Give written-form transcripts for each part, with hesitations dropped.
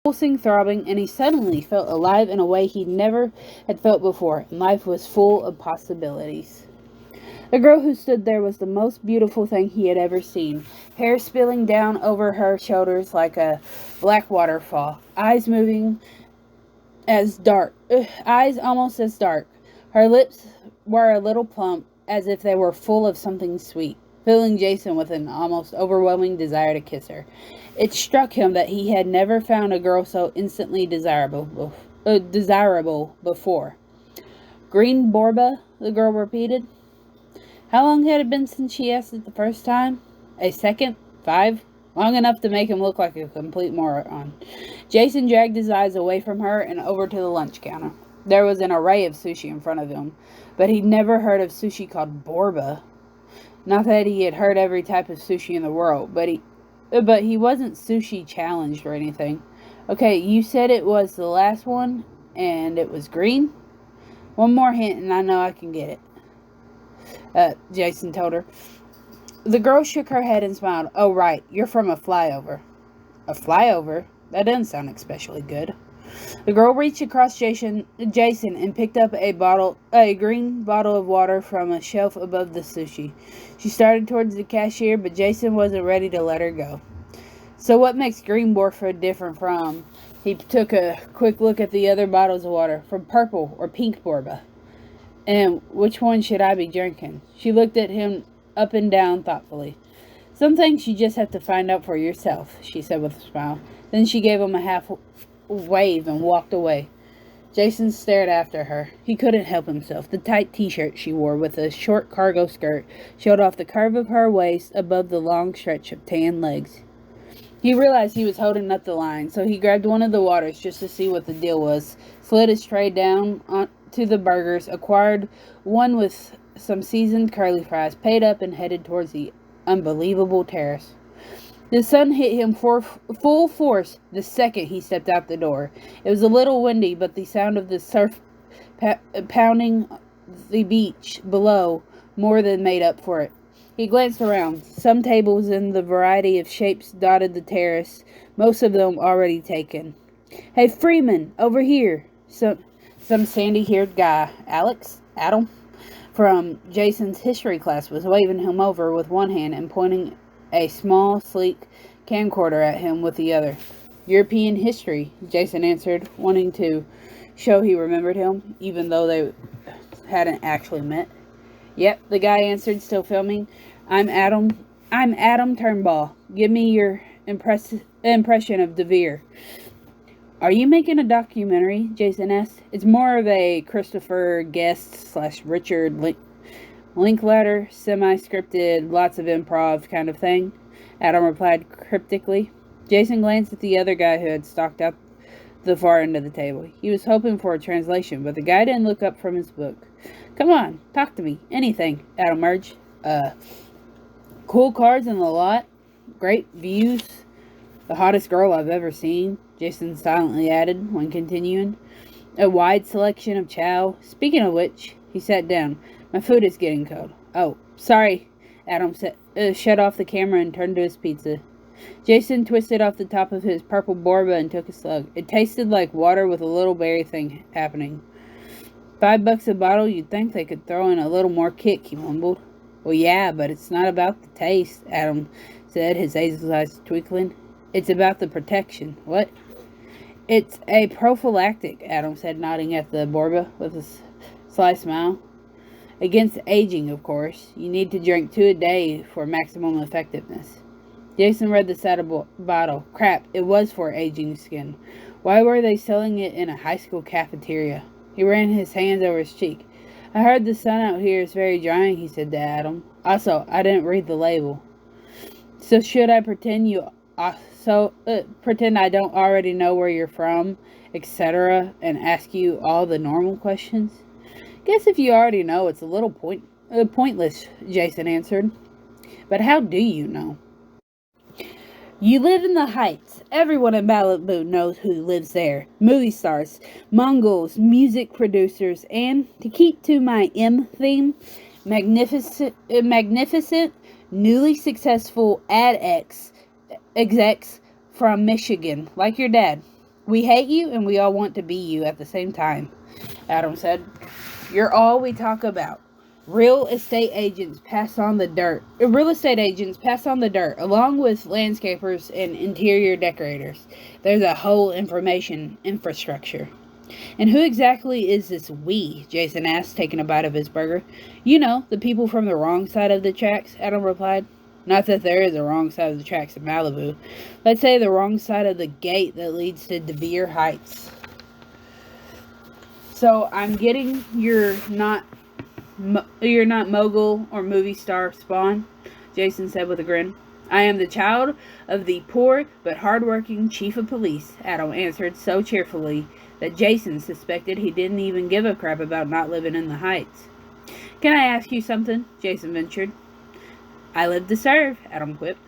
pulsing, throbbing, and he suddenly felt alive in a way he never had felt before, and life was full of possibilities. The girl who stood there was the most beautiful thing he had ever seen. Hair spilling down over her shoulders like a black waterfall. Eyes almost as dark. Her lips were a little plump, as if they were full of something sweet, filling Jason with an almost overwhelming desire to kiss her. It struck him that he had never found a girl so instantly desirable before. Green Borba, the girl repeated. How long had it been since she asked it the first time? A second? 5? Long enough to make him look like a complete moron. Jason dragged his eyes away from her and over to the lunch counter. There was an array of sushi in front of him, but he'd never heard of sushi called Borba. Not that he had heard every type of sushi in the world, but he wasn't sushi challenged or anything. Okay, you said it was the last one, and it was green? One more hint and I know I can get it, Jason told her. The girl shook her head and smiled. Oh, right, you're from a flyover. A flyover? That doesn't sound especially good. The girl reached across Jason and picked up a green bottle of water from a shelf above the sushi. She started towards the cashier, but Jason wasn't ready to let her go. So what makes green Borba different from... He took a quick look at the other bottles of water. From purple or pink Borba. And which one should I be drinking? She looked at him up and down thoughtfully. Some things you just have to find out for yourself, she said with a smile. Then she gave him a half wave and walked away. Jason stared after her. He couldn't help himself. The tight t-shirt she wore with a short cargo skirt showed off the curve of her waist above the long stretch of tan legs. He realized he was holding up the line, so he grabbed one of the waters just to see what the deal was, slid his tray down onto the burgers, acquired one with some seasoned curly fries, paid up, and headed towards the unbelievable terrace. The sun hit him full force the second he stepped out the door. It was a little windy, but the sound of the surf pounding the beach below more than made up for it. He glanced around. Some tables in the variety of shapes dotted the terrace, most of them already taken. Hey, Freeman, over here. Some sandy-haired guy, Adam, from Jason's history class was waving him over with one hand and pointing a small, sleek camcorder at him with the other. European history, Jason answered, wanting to show he remembered him, even though they hadn't actually met. Yep, the guy answered, still filming. I'm Adam Turnbull. Give me your impression of DeVere. Are you making a documentary? Jason asked. It's more of a Christopher Guest / Richard Linklater, semi-scripted, lots of improv kind of thing, Adam replied cryptically. Jason glanced at the other guy who had stalked out the far end of the table. He was hoping for a translation, but the guy didn't look up from his book. Come on, talk to me. Anything, Adam urged. Cool cars in the lot. Great views. The hottest girl I've ever seen, Jason silently added when continuing. A wide selection of chow. Speaking of which, he sat down. My food is getting cold. Oh, sorry. Adam shut off the camera and turned to his pizza. Jason twisted off the top of his purple Borba and took a slug. It tasted like water with a little berry thing happening. $5 a bottle, you'd think they could throw in a little more kick, he mumbled. Well, yeah, but it's not about the taste, Adam said, his hazel eyes twinkling. It's about the protection. What? It's a prophylactic, Adam said, nodding at the Borba with a sly smile. Against aging, of course. You need to drink 2 a day for maximum effectiveness. Jason read the side of bottle. Crap, it was for aging skin. Why were they selling it in a high school cafeteria? He ran his hands over his cheek. I heard the sun out here is very drying, he said to Adam. Also, I didn't read the label. So should I pretend pretend I don't already know where you're from, etc., and ask you all the normal questions? Guess if you already know, it's a little pointless, Jason answered. But how do you know? You live in the Heights. Everyone in Malibu knows who lives there. Movie stars, Mongols, music producers, and, to keep to my M theme, magnificent, newly successful ad execs from Michigan, like your dad. We hate you and we all want to be you at the same time, Adam said. You're all we talk about. Real estate agents pass on the dirt. Along with landscapers and interior decorators. There's a whole information infrastructure. And who exactly is this we? Jason asked, taking a bite of his burger. You know, the people from the wrong side of the tracks, Adam replied. Not that there is a wrong side of the tracks in Malibu. Let's say the wrong side of the gate that leads to De Vere Heights. So I'm getting you're not mogul or movie star spawn, Jason said with a grin. I am the child of the poor but hardworking chief of police, Adam answered so cheerfully that Jason suspected he didn't even give a crap about not living in the Heights. Can I ask you something? Jason ventured. I live to serve, Adam quipped.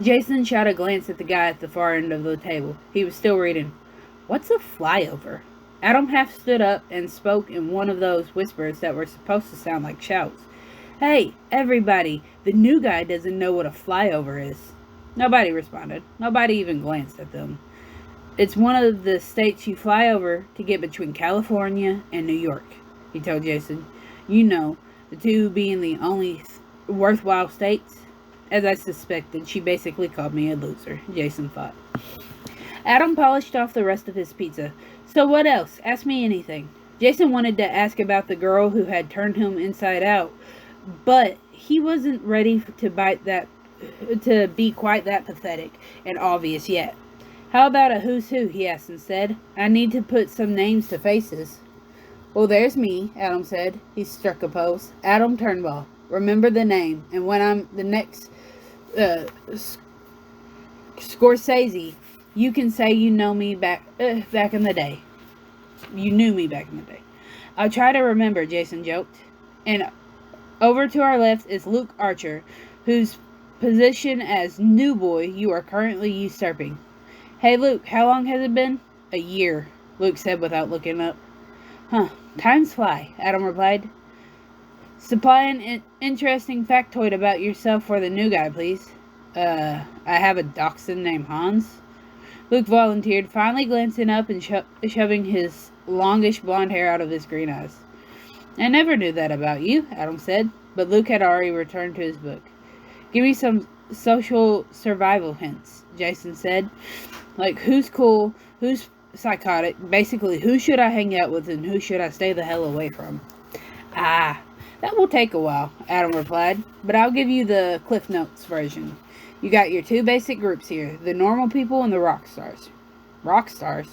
Jason shot a glance at the guy at the far end of the table. He was still reading. What's a flyover? Adam half stood up and spoke in one of those whispers that were supposed to sound like shouts. Hey, everybody, the new guy doesn't know what a flyover is. Nobody responded. Nobody even glanced at them. It's one of the states you fly over to get between California and New York, he told Jason. You know, the two being the only worthwhile states. As I suspected, she basically called me a loser, Jason thought. Adam polished off the rest of his pizza. So what else? Ask me anything. Jason wanted to ask about the girl who had turned him inside out, but he wasn't ready to be quite that pathetic and obvious yet. How about a who's who, he asked instead. I need to put some names to faces. Well, there's me, Adam said. He struck a pose. Adam Turnbull. Remember the name, and when I'm the next Scorsese, you can say you know me back in the day. You knew me back in the day. I'll try to remember, Jason joked. And over to our left is Luke Archer, whose position as new boy you are currently usurping. Hey Luke, how long has it been? A year, Luke said without looking up. Huh, times fly, Adam replied. Supply an interesting factoid about yourself for the new guy, please. I have a dachshund named Hans. Luke volunteered, finally glancing up and shoving his longish blonde hair out of his green eyes. I never knew that about you, Adam said, but Luke had already returned to his book. Give me some social survival hints, Jason said. Like, who's cool, who's psychotic, basically who should I hang out with and who should I stay the hell away from? Ah, that will take a while, Adam replied, but I'll give you the Cliff Notes version. You got your two basic groups here, the normal people and the rock stars. Rock stars?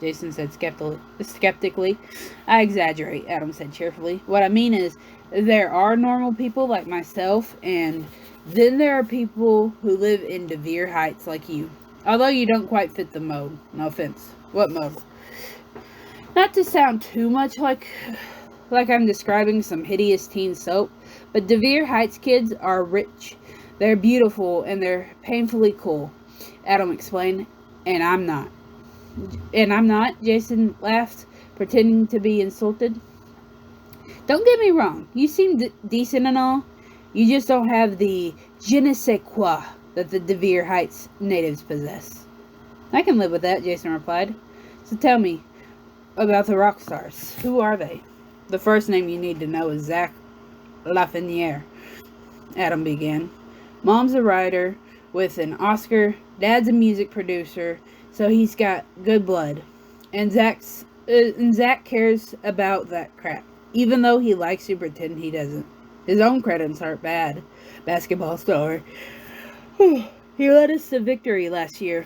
Jason said skeptically. I exaggerate, Adam said cheerfully. What I mean is, there are normal people like myself, and then there are people who live in De Vere Heights like you. Although you don't quite fit the mode. No offense. What mode? Not to sound too much like I'm describing some hideous teen soap, but De Vere Heights kids are rich. They're beautiful and they're painfully cool, Adam explained. And I'm not. Jason laughed, pretending to be insulted. Don't get me wrong, you seem decent and all. You just don't have the je ne sais quoi that the De Vere Heights natives possess. I can live with that, Jason replied. So tell me about the rock stars. Who are they? The first name you need to know is Zach Lafreniere, Adam began. Mom's a writer with an Oscar. Dad's a music producer, so he's got good blood. And Zach cares about that crap, even though he likes to pretend he doesn't. His own credits aren't bad. Basketball star. He led us to victory last year.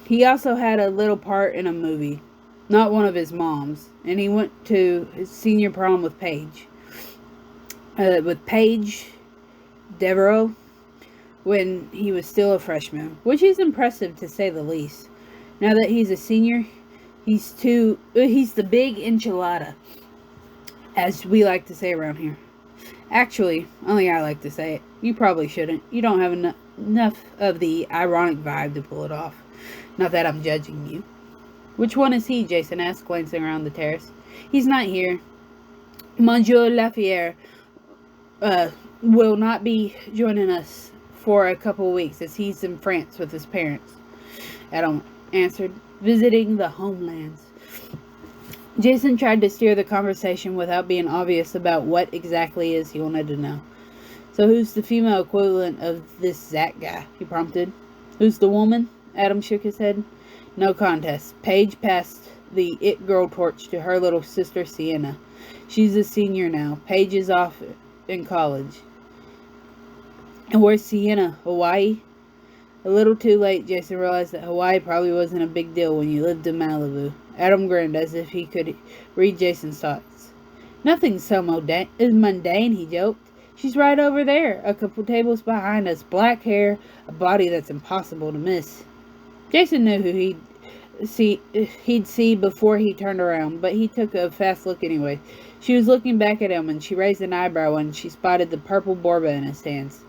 He also had a little part in a movie. Not one of his mom's. And he went to his senior prom with Paige. Devereaux. When he was still a freshman, which is impressive to say the least. Now that he's a senior, he's the big enchilada, as we like to say around here. Actually, only I like to say it. You probably shouldn't. You don't have enough of the ironic vibe to pull it off. Not that I'm judging you. Which one is he? Jason asked, glancing around the terrace. He's not here. Monsieur Lafreniere will not be joining us for a couple of weeks as he's in France with his parents, Adam answered. Visiting the homelands. Jason tried to steer the conversation without being obvious about what exactly is he wanted to know. So who's the female equivalent of this Zach guy? He prompted. Who's the woman? Adam shook his head. No contest. Paige passed the it girl torch to her little sister Sienna. She's a senior now. Paige is off in college. And where's Sienna? Hawaii? A little too late, Jason realized that Hawaii probably wasn't a big deal when you lived in Malibu. Adam grinned as if he could read Jason's thoughts. Nothing so mundane, he joked. She's right over there, a couple tables behind us, black hair, a body that's impossible to miss. Jason knew who he'd see before he turned around, but he took a fast look anyway. She was looking back at him, and she raised an eyebrow when she spotted the purple Borba in his hands.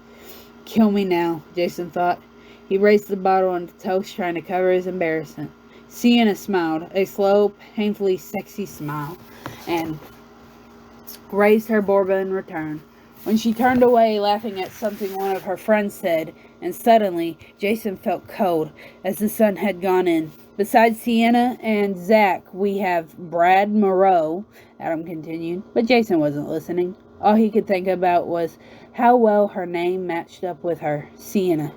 Kill me now, Jason thought. He raised the bottle on the toast, trying to cover his embarrassment. Sienna smiled, a slow, painfully sexy smile, and raised her Borba in return. When she turned away, laughing at something one of her friends said, and suddenly, Jason felt cold, as the sun had gone in. Besides Sienna and Zach, we have Brad Moreau, Adam continued, but Jason wasn't listening. All he could think about was how well her name matched up with her, Sienna.